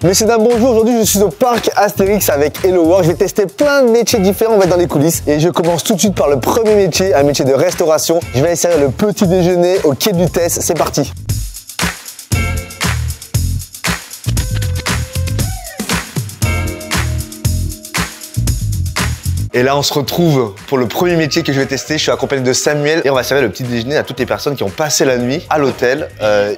Messieurs, dames, bonjour. Aujourd'hui, je suis au parc Astérix avec Hello Work. Je vais tester plein de métiers différents. On va être dans les coulisses. Et je commence tout de suite par le premier métier, un métier de restauration. Je vais aller servir le petit déjeuner au quai du Tess. C'est parti. Et là, on se retrouve pour le premier métier que je vais tester. Je suis accompagné de Samuel et on va servir le petit déjeuner à toutes les personnes qui ont passé la nuit à l'hôtel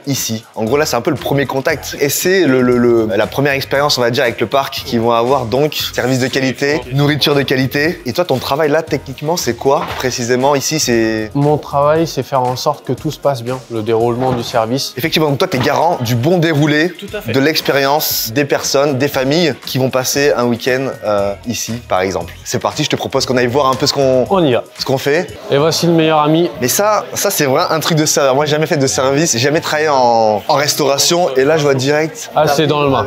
ici. En gros, là, c'est un peu le premier contact et c'est la première expérience, on va dire, avec le parc qu'ils vont avoir. Donc, service de qualité, nourriture de qualité. Et toi, ton travail là, techniquement, c'est quoi précisément ici? C'est Mon travail, c'est faire en sorte que tout se passe bien, le déroulement du service. Effectivement, donc toi, tu es garant du bon déroulé, de l'expérience des personnes, des familles qui vont passer un week-end ici, par exemple. C'est parti. Je te propose qu'on aille voir un peu ce qu'on fait. Et voici le meilleur ami. Mais ça c'est vraiment un truc de serveur. Moi, j'ai jamais fait de service, j'ai jamais travaillé en restauration. Et là, je vois direct. Ah, c'est dans le main.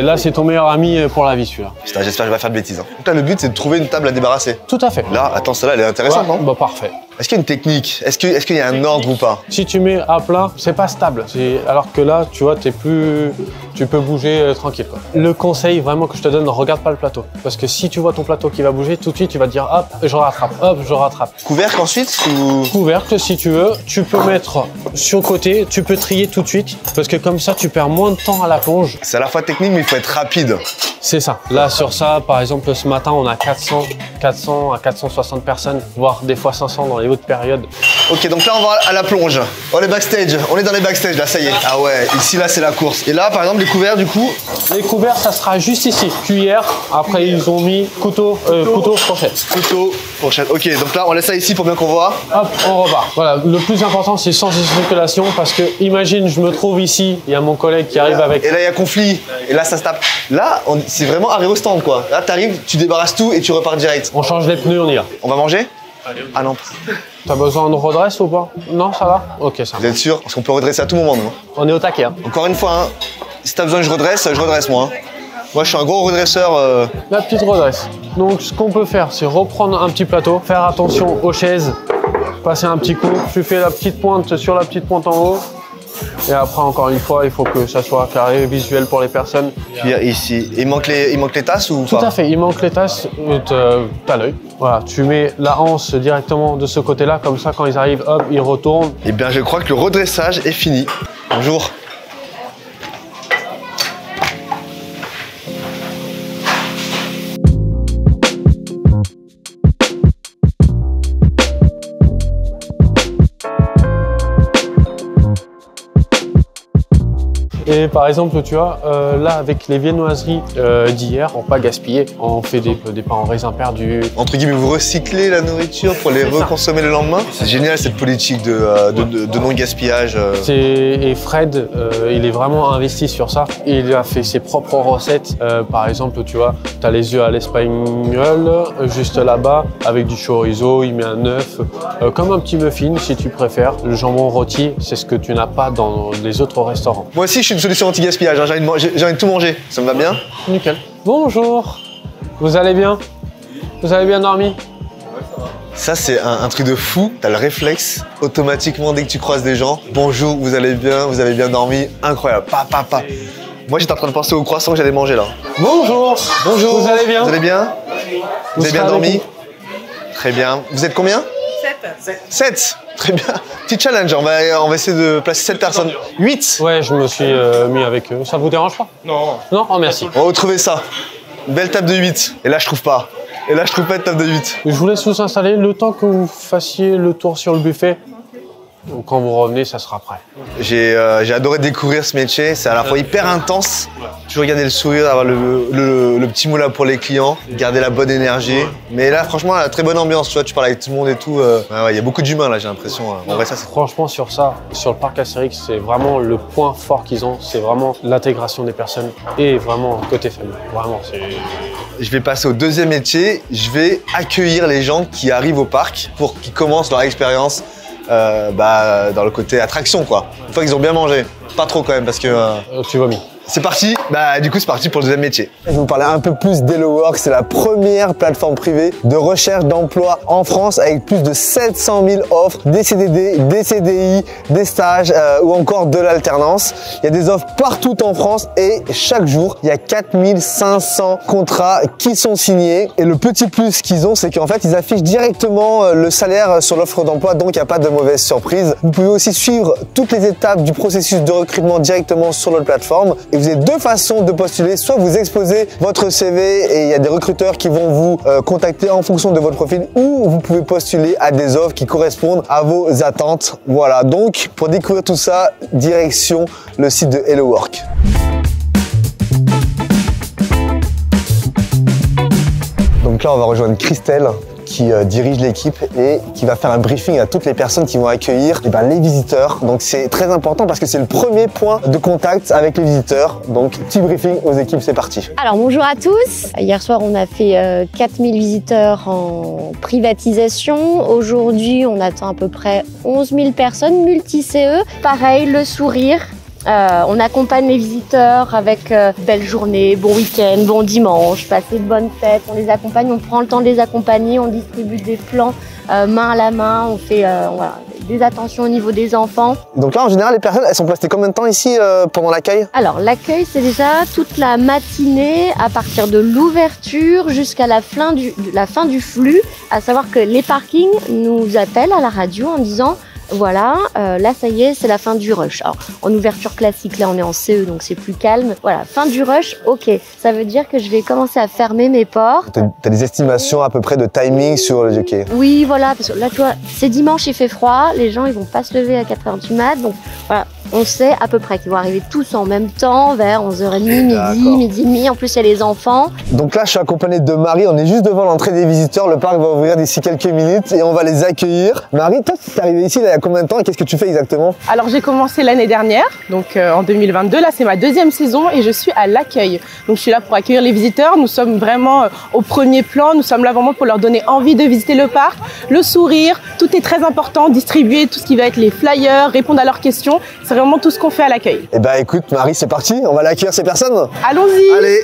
Là, c'est ton meilleur ami pour la vie, celui-là. Putain, j'espère que je vais pas faire de bêtises. Donc là, le but, c'est de trouver une table à débarrasser. Tout à fait. Là, attends, celle-là, elle est intéressante, Ouais, non? bah parfait. Est-ce qu'il y a une technique? Est-ce qu'il y a un ordre ou pas? Si tu mets à plat, c'est pas stable. Alors que là, tu vois, tu peux bouger tranquille, quoi. Le conseil vraiment que je te donne, regarde pas le plateau. Parce que si tu vois ton plateau qui va bouger, tout de suite, tu vas te dire hop, je rattrape, hop, je rattrape. Couvercle ensuite ou... Couvercle, si tu veux, tu peux mettre sur le côté, tu peux trier tout de suite. Parce que comme ça, tu perds moins de temps à la plonge. C'est à la fois technique, mais il faut être rapide. C'est ça. Là, sur ça, par exemple, ce matin, on a 400 à 460 personnes, voire des fois 500 dans les hautes périodes. Ok, donc là, on va à la plonge. On est backstage. On est dans les backstage, là, ça y est. Ah ouais, ici, là, c'est la course. Et là, par exemple, les couverts, du coup... Les couverts, ça sera juste ici. Cuillère. Après, ils ont mis couteau, fourchette. Couteau, fourchette. Ok, donc là, on laisse ça ici pour bien qu'on voit. Hop, on repart. Voilà, le plus important, c'est sans circulation parce que, imagine, je me trouve ici, il y a mon collègue qui arrive avec... Et là, il y a conflit. Et là, ça se tape. Là, c'est vraiment arrêt au stand, quoi. Là, t'arrives, tu débarrasses tout et tu repars direct. On change les pneus, on y va. On va manger? Ah non. T'as besoin de redresse ou pas? Non, ça va? Ok, ça Vous va. êtes sûr? Parce qu'on peut redresser à tout moment, nous. On est au taquet. Hein. Encore une fois, hein, si t'as besoin que je redresse moi. Hein. Moi, je suis un gros redresseur. La petite redresse. Donc, ce qu'on peut faire, c'est reprendre un petit plateau, faire attention aux chaises, passer un petit coup. Tu fais la petite pointe sur la petite pointe en haut. Et après, encore une fois, il faut que ça soit carré, visuel pour les personnes. Puis ici, il manque les tasses ou Tout pas? à fait, il manque les tasses, t'as l'œil. Voilà, tu mets la anse directement de ce côté-là, comme ça, quand ils arrivent, hop, ils retournent. Eh bien, je crois que le redressage est fini. Bonjour. Et par exemple, tu vois, là, avec les viennoiseries d'hier, on pas gaspiller, on fait des pains en raisin perdu. Entre guillemets, vous recyclez la nourriture pour les reconsommer le lendemain? C'est génial cette politique de non-gaspillage. Et Fred, il est vraiment investi sur ça. Il a fait ses propres recettes. Par exemple, tu vois, tu as les œufs à l'espagnol, juste là-bas, avec du chorizo, il met un œuf, comme un petit muffin si tu préfères. Le jambon rôti, c'est ce que tu n'as pas dans les autres restaurants. Moi aussi, je suis une solution anti-gaspillage. Hein. J'ai envie de tout manger. Ça me va bien? Nickel. Bonjour. Vous allez bien? Vous avez bien dormi? Ça, c'est un truc de fou. T'as le réflexe, automatiquement, dès que tu croises des gens. Bonjour, vous allez bien? Vous avez bien dormi? Incroyable. Pa. Moi, j'étais en train de penser au croissant que j'allais manger, là. Bonjour. Bonjour. Vous allez bien? Vous allez bien? Vous avez bien serez avec dormi? Très bien. Vous êtes combien? 7. Très bien. Petit challenge. On va essayer de placer 7 personnes. 8. Ouais, je me suis mis avec eux. Ça vous dérange pas? Non. Non? Oh, merci. On va retrouver ça. Une belle table de 8. Et là, je trouve pas. de table de 8. Je vous laisse vous installer le temps que vous fassiez le tour sur le buffet. Donc, quand vous revenez, ça sera prêt. J'ai adoré découvrir ce métier. C'est à la fois hyper intense. Toujours garder le sourire, avoir le petit mot là pour les clients, garder la bonne énergie. Mais là, franchement, la très bonne ambiance. Tu vois, tu parles avec tout le monde et tout. Il y a beaucoup d'humains là, j'ai l'impression. En vrai, ça, c'est... Franchement, sur le parc Astérix, c'est vraiment le point fort qu'ils ont. C'est vraiment l'intégration des personnes et vraiment côté famille. Vraiment, c'est... Je vais passer au deuxième métier. Je vais accueillir les gens qui arrivent au parc pour qu'ils commencent leur expérience dans le côté attraction, quoi. Une fois qu'ils ont bien mangé. Pas trop quand même, parce que... Tu vomis. C'est parti. Bah du coup c'est parti pour le deuxième métier. Je vais vous parler un peu plus d'HelloWork. C'est la première plateforme privée de recherche d'emploi en France avec plus de 700 000 offres, des CDD, des CDI, des stages ou encore de l'alternance. Il y a des offres partout en France et chaque jour il y a 4500 contrats qui sont signés. Et le petit plus qu'ils ont, c'est qu'en fait ils affichent directement le salaire sur l'offre d'emploi, donc il n'y a pas de mauvaise surprise. Vous pouvez aussi suivre toutes les étapes du processus de recrutement directement sur notre plateforme. Et vous avez deux façons de postuler. Soit vous exposez votre CV et il y a des recruteurs qui vont vous contacter en fonction de votre profil, ou vous pouvez postuler à des offres qui correspondent à vos attentes. Voilà, donc pour découvrir tout ça, direction le site de HelloWork. Donc là, on va rejoindre Christelle qui dirige l'équipe et qui va faire un briefing à toutes les personnes qui vont accueillir les visiteurs. Donc c'est très important parce que c'est le premier point de contact avec les visiteurs. Donc petit briefing aux équipes, c'est parti. Alors bonjour à tous. Hier soir on a fait 4000 visiteurs en privatisation. Aujourd'hui on attend à peu près 11 000 personnes multi-CE. Pareil, le sourire. On accompagne les visiteurs avec belle journée, bon week-end, bon dimanche, passer de bonnes fêtes. On les accompagne, on prend le temps de les accompagner, on distribue des plans main à la main, on fait voilà, des attentions au niveau des enfants. Donc là en général les personnes elles sont restées combien de temps ici pendant l'accueil? Alors l'accueil c'est déjà toute la matinée à partir de l'ouverture jusqu'à la fin du flux, à savoir que les parkings nous appellent à la radio en disant voilà, là ça y est, c'est la fin du rush. Alors en ouverture classique, là on est en CE donc c'est plus calme. Voilà, fin du rush, ok. Ça veut dire que je vais commencer à fermer mes portes. T'as des estimations à peu près de timing sur le jockey? Oui, voilà, parce que là tu vois, c'est dimanche, il fait froid, les gens ils vont pas se lever à 4h du mat, donc voilà. On sait à peu près qu'ils vont arriver tous en même temps, vers 11h30, midi et demi. En plus, il y a les enfants. Donc là, je suis accompagné de Marie. On est juste devant l'entrée des visiteurs. Le parc va ouvrir d'ici quelques minutes et on va les accueillir. Marie, toi, tu es arrivée ici il y a combien de temps et qu'est-ce que tu fais exactement? Alors, j'ai commencé l'année dernière, donc en 2022. Là, c'est ma deuxième saison et je suis à l'accueil. Donc, je suis là pour accueillir les visiteurs. Nous sommes vraiment au premier plan. Nous sommes là vraiment pour leur donner envie de visiter le parc, le sourire. Tout est très important. Distribuer tout ce qui va être les flyers, répondre à leurs questions. C'est vraiment tout ce qu'on fait à l'accueil. Eh ben écoute Marie, c'est parti, on va aller accueillir ces personnes. Allons-y. Allez.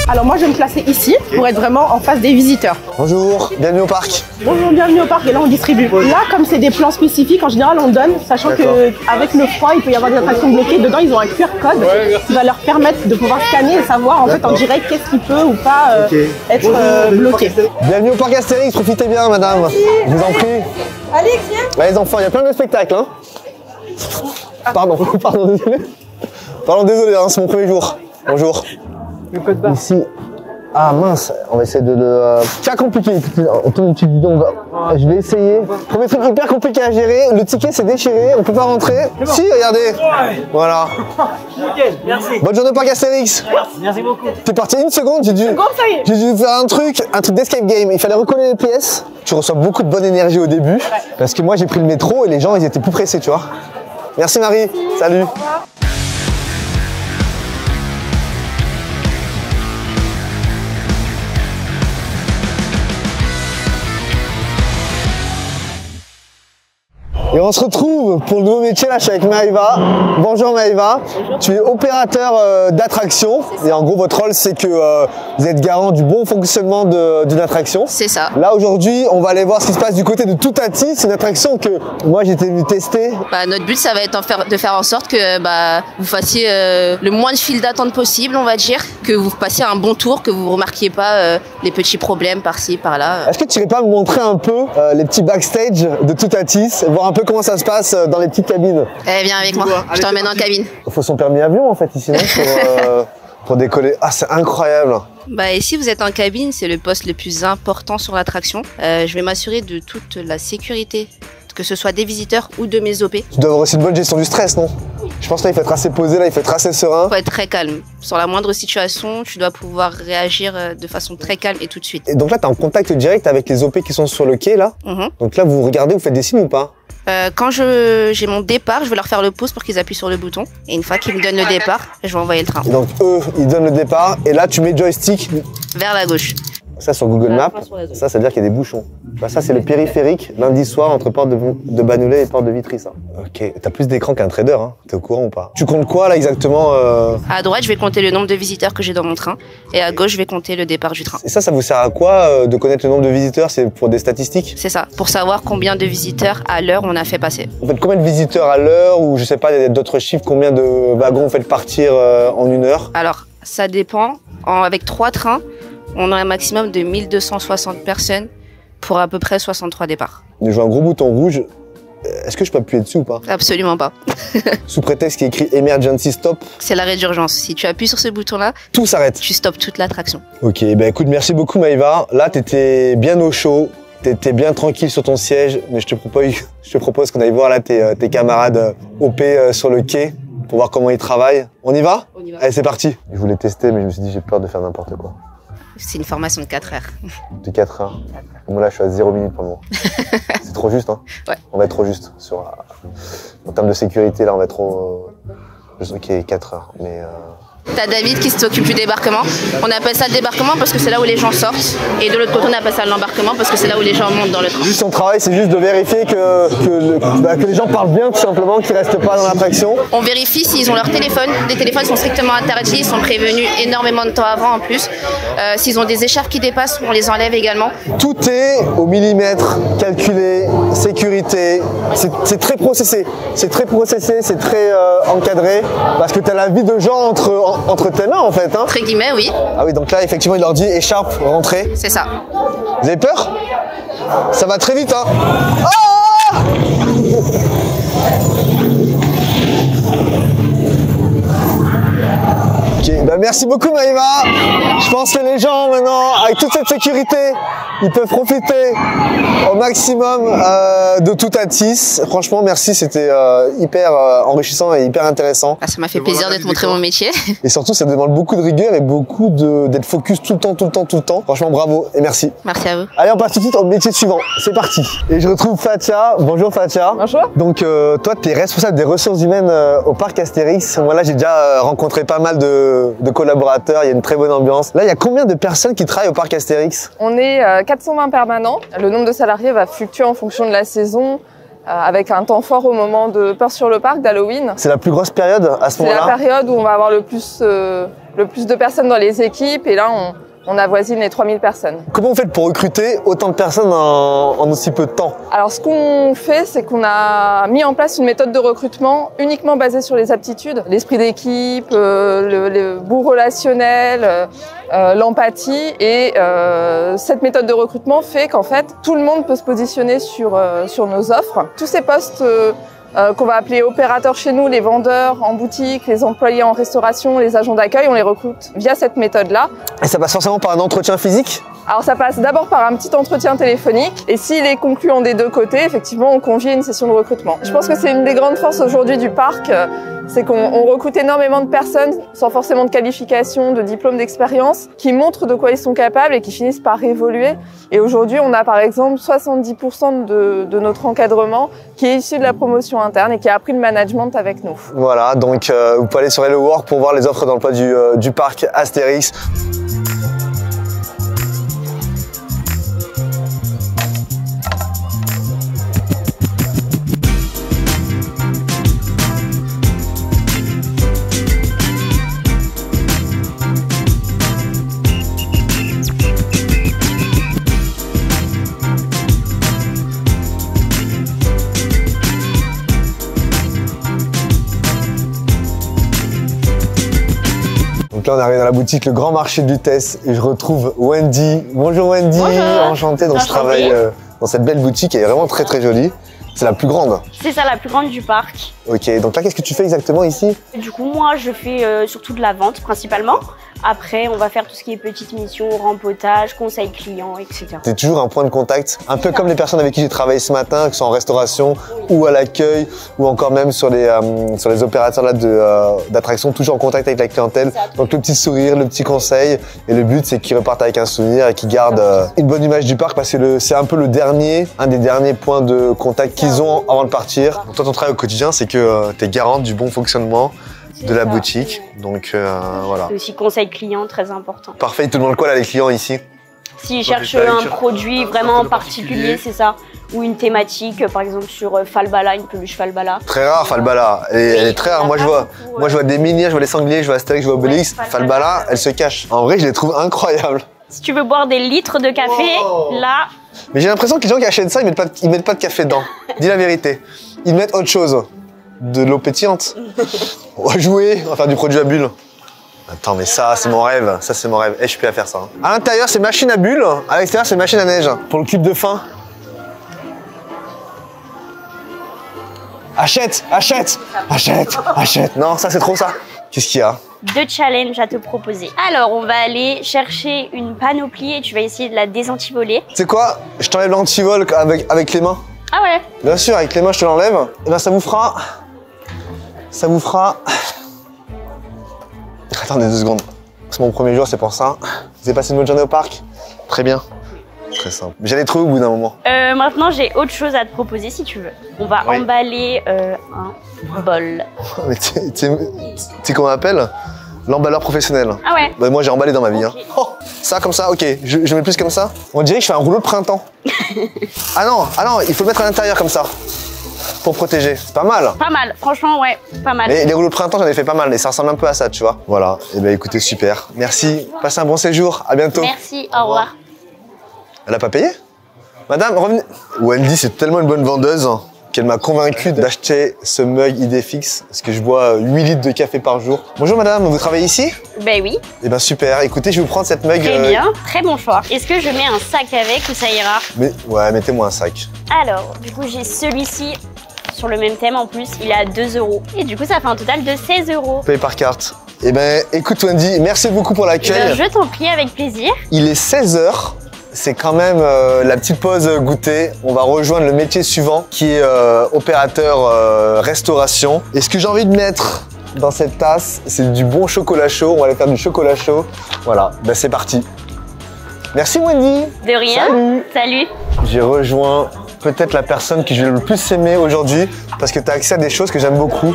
Alors moi je vais me placer ici pour être vraiment en face des visiteurs. Bonjour, bienvenue au parc. Bonjour, bienvenue au parc et là on distribue. Là comme c'est des plans spécifiques, en général on donne, sachant qu'avec le froid il peut y avoir des attractions bloquées. Dedans ils ont un QR code qui va leur permettre de pouvoir scanner et savoir en fait en direct qu'est-ce qui peut ou pas être bloqué. Bienvenue au parc Astérix, profitez bien madame. Merci. Je vous en prie. Alex, viens. Ouais, les enfants, il y a plein de spectacles. Hein. Pardon, désolé. Pardon, désolé, hein, c'est mon premier jour. Bonjour. Ici. Ah mince, on va essayer de le... C'est compliqué, on tourne une petite vidéo, je vais essayer. Premier truc hyper compliqué à gérer, le ticket s'est déchiré, on peut pas rentrer. Bon. Si, regardez. Voilà. Nickel, merci. Bonne journée parc Astérix. Merci beaucoup. T'es parti une seconde, j'ai dû faire un truc d'escape game. Il fallait recoller les pièces. Tu reçois beaucoup de bonne énergie au début. Parce que moi j'ai pris le métro et les gens ils étaient plus pressés, tu vois. Merci Marie, salut. Au revoir. Et on se retrouve pour le nouveau métier, là je suis avec Maëva. Bonjour Maëva. Bonjour. Tu es opérateur d'attraction et en gros votre rôle c'est que vous êtes garant du bon fonctionnement d'une attraction. C'est ça. Là aujourd'hui on va aller voir ce qui se passe du côté de Toutati. C'est une attraction que moi j'étais venu tester. Notre but ça va être de faire en sorte que vous fassiez le moins de files d'attente possible, on va dire, que vous passiez un bon tour, que vous ne remarquiez pas les petits problèmes par-ci, par-là. Est-ce que tu irais pas me montrer un peu les petits backstage de Toutati, voir un peu comment ça se passe dans les petites cabines? Eh, viens avec moi, je t'emmène en cabine. Il faut son permis avion en fait ici, non, pour décoller. Ah, c'est incroyable. Ici vous êtes en cabine, c'est le poste le plus important sur l'attraction. Je vais m'assurer de toute la sécurité que ce soit des visiteurs ou de mes OP. Tu dois avoir aussi une bonne gestion du stress, non? Je pense là, il faut être assez posé, là, il faut être assez serein. Il faut être très calme. Sur la moindre situation, tu dois pouvoir réagir de façon très calme et tout de suite. Et donc là, tu es en contact direct avec les OP qui sont sur le quai, là. Donc là, vous regardez, vous faites des signes ou pas? Quand j'ai mon départ, je vais leur faire le pouce pour qu'ils appuient sur le bouton. Et une fois qu'ils me donnent le départ, je vais envoyer le train. Et donc eux, ils donnent le départ, et là, tu mets joystick vers la gauche. Ça, sur Google Maps, ça veut dire qu'il y a des bouchons. Bah, ça, c'est le périphérique, lundi soir, entre porte de Bagnolet et porte de Vitry, ça. Ok, t'as plus d'écran qu'un trader, hein. T'es au courant ou pas? Tu comptes quoi, là, exactement À droite, je vais compter le nombre de visiteurs que j'ai dans mon train. Et à gauche, je vais compter le départ du train. Et ça vous sert à quoi, de connaître le nombre de visiteurs? C'est pour des statistiques? C'est ça, pour savoir combien de visiteurs à l'heure on a fait passer. Vous faites combien de visiteurs à l'heure? Ou je sais pas, il y a d'autres chiffres, combien de wagons vous faites partir en 1 heure? Alors, ça dépend. Avec 3 trains, on a un maximum de 1260 personnes pour à peu près 63 départs. Je vois un gros bouton rouge. Est-ce que je peux appuyer dessus ou pas? Absolument pas. Sous prétexte qui est écrit Emergency Stop. C'est l'arrêt d'urgence. Si tu appuies sur ce bouton-là, tout s'arrête. Tu stoppes toute l'attraction. Ok, ben écoute, merci beaucoup Maïva. Là, t'étais bien au chaud, t'étais bien tranquille sur ton siège, mais je te propose qu'on aille voir là tes camarades OP sur le quai pour voir comment ils travaillent. On y va? On y va. Allez, c'est parti. Je voulais tester, mais je me suis dit j'ai peur de faire n'importe quoi. C'est une formation de 4 heures. De 4 heures. Moi là, je suis à 0 minutes pour le moment. C'est trop juste, hein? Ouais. On va être trop juste. En termes de sécurité, là, on va être trop... Ok, 4 heures, mais... T'as David qui s'occupe du débarquement. On appelle ça le débarquement parce que c'est là où les gens sortent. Et de l'autre côté, on appelle ça l'embarquement parce que c'est là où les gens montent dans le train. Juste son travail, c'est juste de vérifier que les gens parlent bien, tout simplement, qu'ils restent pas dans l'attraction. On vérifie s'ils ont leur téléphone. Les téléphones sont strictement interdits, ils sont prévenus énormément de temps avant en plus. S'ils ont des écharpes qui dépassent, on les enlève également. Tout est au millimètre, calculé, sécurité. C'est très processé. C'est très processé, c'est très encadré. Parce que tu as la vie de gens entre tes mains en fait. Hein. Entre guillemets, oui. Ah oui, donc là, effectivement, il leur dit écharpe, rentrez. C'est ça. Vous avez peur? Ça va très vite, hein. Ah! Ok, bah merci beaucoup Maïva. Je pense que les gens maintenant, avec toute cette sécurité, ils peuvent profiter au maximum de tout Atis. Franchement, merci, c'était hyper enrichissant et hyper intéressant. Ah, ça m'a fait plaisir de te montrer mon métier. Et surtout, ça demande beaucoup de rigueur et beaucoup d'être focus tout le temps. Franchement, bravo et merci. Merci à vous. Allez, on passe tout de suite au métier suivant. C'est parti. Et je retrouve Fatia. Bonjour Fatia. Bonjour. Donc toi, tu es responsable des ressources humaines au parc Astérix. Moi là, j'ai déjà rencontré pas mal de collaborateurs. Il y a une très bonne ambiance. Là, il y a combien de personnes qui travaillent au parc Astérix? On est 420 permanents. Le nombre de salariés va fluctuer en fonction de la saison, avec un temps fort au moment de Peur sur le parc, d'Halloween. C'est la plus grosse période à ce moment-là? C'est la période où on va avoir le plus de personnes dans les équipes et là on avoisine les 3000 personnes. Comment vous faites pour recruter autant de personnes en aussi peu de temps? Alors ce qu'on fait, c'est qu'on a mis en place une méthode de recrutement uniquement basée sur les aptitudes, l'esprit d'équipe, le bout relationnel, l'empathie et cette méthode de recrutement fait qu'en fait tout le monde peut se positionner sur nos offres. Tous ces postes qu'on va appeler opérateurs chez nous, les vendeurs en boutique, les employés en restauration, les agents d'accueil, on les recrute via cette méthode-là. Et ça passe forcément par un entretien physique? Alors ça passe d'abord par un petit entretien téléphonique et s'il est concluant des deux côtés, effectivement on convie une session de recrutement. Je pense que c'est une des grandes forces aujourd'hui du parc, c'est qu'on recrute énormément de personnes sans forcément de qualification, de diplôme, d'expérience, qui montrent de quoi ils sont capables et qui finissent par évoluer. Et aujourd'hui on a par exemple 70% de notre encadrement qui est issu de la promotion interne et qui a appris le management avec nous. Voilà, donc vous pouvez aller sur Hello Work pour voir les offres d'emploi du parc Astérix. Donc là, on arrive dans la boutique Le Grand Marché de Lutèce et je retrouve Wendy. Bonjour Wendy, enchantée. Donc je travaille dans cette belle boutique, elle est vraiment très jolie. C'est la plus grande? C'est ça, la plus grande du parc. Ok, donc là, qu'est-ce que tu fais exactement ici? Du coup, moi, je fais surtout de la vente principalement. Après, on va faire tout ce qui est petites missions, rempotage, conseil client, etc. T'es toujours un point de contact, un peu comme les personnes avec qui j'ai travaillé ce matin, que ce soit en restauration ou à l'accueil, ou encore même sur les opérateurs d'attraction, toujours en contact avec la clientèle. Donc le petit sourire, le petit conseil, et le but c'est qu'ils repartent avec un souvenir et qu'ils gardent une bonne image du parc parce que c'est un peu un des derniers points de contact qu'ils ont avant de partir. Donc, toi, ton travail au quotidien, c'est que t'es garante du bon fonctionnement de la boutique. Donc voilà. C'est aussi conseil client, très important. Parfait, ils te demandent quoi là les clients ici? S'ils cherchent un produit vraiment particulier, c'est ça. Ou une thématique, par exemple sur Falbala, une peluche Falbala. Très rare Falbala, elle est très rare. Moi je vois des minières, je vois les sangliers, je vois Astérix, je vois Obélix. Falbala, elle se cache. En vrai, je les trouve incroyables. Si tu veux boire des litres de café, là... Mais j'ai l'impression que les gens qui achètent ça, ils mettent pas de café dedans. Dis la vérité. Ils mettent autre chose. De l'eau pétillante. On va jouer, on va faire du produit à bulles. Attends, mais ça, c'est mon rêve. Ça, c'est mon rêve. Et je suis plus à faire ça. À l'intérieur, c'est machine à bulles. À l'extérieur, c'est machine à neige. Pour le cube de fin. Achète, achète, achète, achète. Non, ça, c'est trop ça. Qu'est-ce qu'il y a? 2 challenges à te proposer. Alors, on va aller chercher une panoplie et tu vas essayer de la désantivoler. Tu sais quoi? Je t'enlève l'antivol avec les mains. Ah ouais? Bien sûr, avec les mains, je te l'enlève. Et ben, ça vous fera... Attendez 2 secondes. C'est mon premier jour, c'est pour ça. Vous avez passé une bonne journée au parc? Très bien. Très simple. Mais j'allais trouver au bout d'un moment. Maintenant, j'ai autre chose à te proposer si tu veux. On va emballer un bol. Mais tu sais comment on appelle? L'emballeur professionnel. Ah ouais? Bah, moi, j'ai emballé dans ma vie. Okay. Hein. Oh, ça, comme ça, ok. Je mets plus comme ça. On dirait que je fais un rouleau de printemps. Ah non, il faut le mettre à l'intérieur comme ça. Pour protéger. C'est pas mal. Pas mal, franchement, ouais, pas mal. Et les rouleaux de printemps, j'en ai fait pas mal. Et ça ressemble un peu à ça, tu vois. Voilà. Et ben écoutez, super. Merci. Passez un bon séjour. À bientôt. Merci, au revoir. Elle a pas payé? Madame, revenez. Wendy, c'est tellement une bonne vendeuse qu'elle m'a convaincu d'acheter ce mug Idéfix parce que je bois 8 litres de café par jour. Bonjour madame, vous travaillez ici? Ben oui. Eh ben super, écoutez, je vais vous prendre cette mug. Très bien, très bon choix. Est-ce que je mets un sac avec ou ça ira? Mais ouais, mettez-moi un sac. Alors, du coup, j'ai celui-ci sur le même thème en plus, il est à 2 €. Et du coup, ça fait un total de 16 €. Paye par carte. Eh ben écoute Wendy, merci beaucoup pour l'accueil. Je t'en prie, avec plaisir. Il est 16 h. C'est quand même la petite pause goûter. On va rejoindre le métier suivant qui est opérateur restauration. Et ce que j'ai envie de mettre dans cette tasse, c'est du bon chocolat chaud. On va aller faire du chocolat chaud. Voilà, ben c'est parti. Merci Wendy. De rien. Salut. Salut. J'ai rejoint peut-être la personne que je vais le plus aimer aujourd'hui parce que tu as accès à des choses que j'aime beaucoup,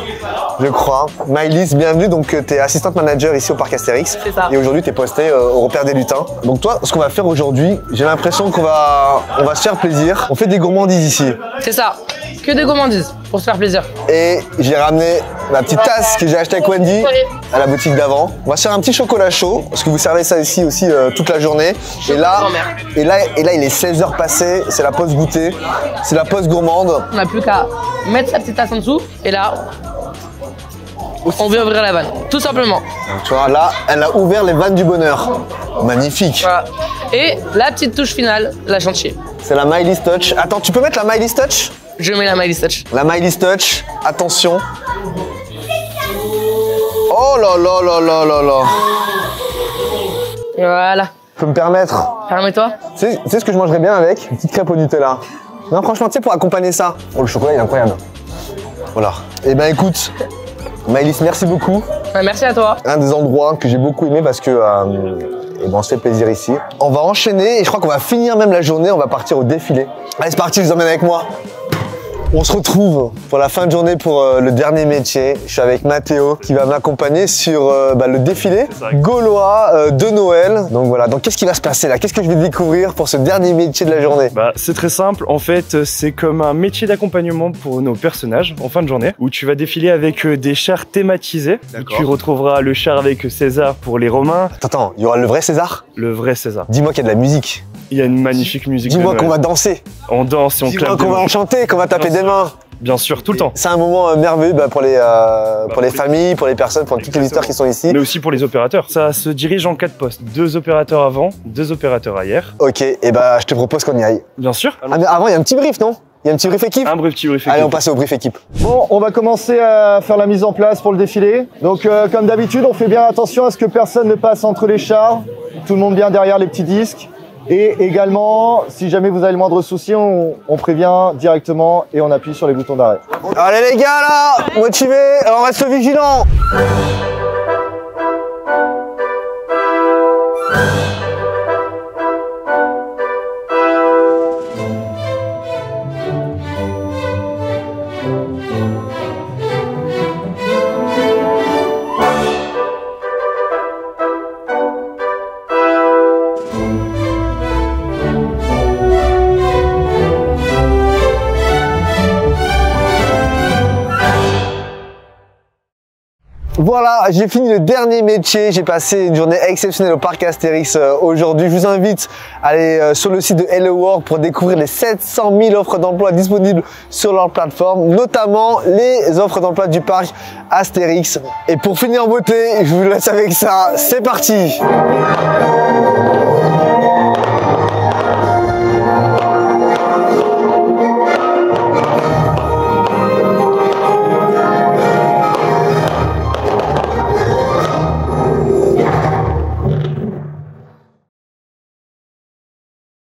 je crois. Maëlys, bienvenue. Donc, tu es assistante manager ici au parc Astérix. C'est ça. Et aujourd'hui, tu es postée au repère des lutins. Donc, toi, ce qu'on va faire aujourd'hui, j'ai l'impression qu'on va se faire plaisir. On fait des gourmandises ici. C'est ça. Que des gourmandises pour se faire plaisir. Et j'ai ramené ma petite tasse que j'ai achetée avec Wendy à la boutique d'avant. On va se faire un petit chocolat chaud parce que vous servez ça ici aussi toute la journée. Et là, il est 16 h passées. C'est la pause goûter. C'est la pause gourmande. On n'a plus qu'à mettre sa petite tasse en dessous et là, on vient ouvrir la vanne, tout simplement. Donc, tu vois, là, elle a ouvert les vannes du bonheur. Magnifique. Voilà. Et la petite touche finale, la chantier. C'est la Maëlys Touch. Attends, tu peux mettre la Maëlys Touch? Je mets la Maëlys Touch. La Maëlys Touch, attention. Oh là là là là là là. Voilà. Tu peux me permettre? Permets-toi. Tu sais ce que je mangerais bien avec? Une petite crêpe au Nutella. Non, franchement, tu sais, pour accompagner ça. Oh, le chocolat, il est incroyable. Voilà. Eh ben, écoute, Maëlys, merci beaucoup. Ouais, merci à toi. Un des endroits que j'ai beaucoup aimé parce que eh ben, on se fait plaisir ici. On va enchaîner et je crois qu'on va finir même la journée. On va partir au défilé. Allez, c'est parti, je vous emmène avec moi. On se retrouve pour la fin de journée pour le dernier métier. Je suis avec Mathéo qui va m'accompagner sur le défilé gaulois de Noël. Donc voilà, donc qu'est-ce qui va se passer là? Qu'est-ce que je vais découvrir pour ce dernier métier de la journée? C'est très simple, en fait c'est comme un métier d'accompagnement pour nos personnages en fin de journée où tu vas défiler avec des chars thématisés. Tu retrouveras le char avec César pour les Romains. Attends, il y aura le vrai César? Le vrai César. Dis-moi qu'il y a de la musique. Il y a une magnifique musique. Dis-moi qu'on va danser. On danse et on clappe. Dis-moi qu'on va chanter, qu'on va taper des mains. Bien sûr, tout le temps. C'est un moment merveilleux pour les familles, pour les personnes, pour tous les visiteurs qui sont ici. Mais aussi pour les opérateurs. Ça se dirige en 4 postes. 2 opérateurs avant, 2 opérateurs arrière. Ok, et je te propose qu'on y aille. Bien sûr. Ah, mais avant, il y a un petit brief, non? Il y a un petit brief équipe? Un petit brief équipe. Allez, on passe au brief équipe. Bon, on va commencer à faire la mise en place pour le défilé. Donc, comme d'habitude, on fait bien attention à ce que personne ne passe entre les chars. Tout le monde bien derrière les petits disques. Et également, si jamais vous avez le moindre souci, on prévient directement et on appuie sur les boutons d'arrêt. Allez les gars là, motivés, on reste vigilants. Voilà, j'ai fini le dernier métier, j'ai passé une journée exceptionnelle au parc Astérix aujourd'hui. Je vous invite à aller sur le site de Hello Work pour découvrir les 700 000 offres d'emploi disponibles sur leur plateforme, notamment les offres d'emploi du parc Astérix. Et pour finir en beauté, je vous laisse avec ça, c'est parti!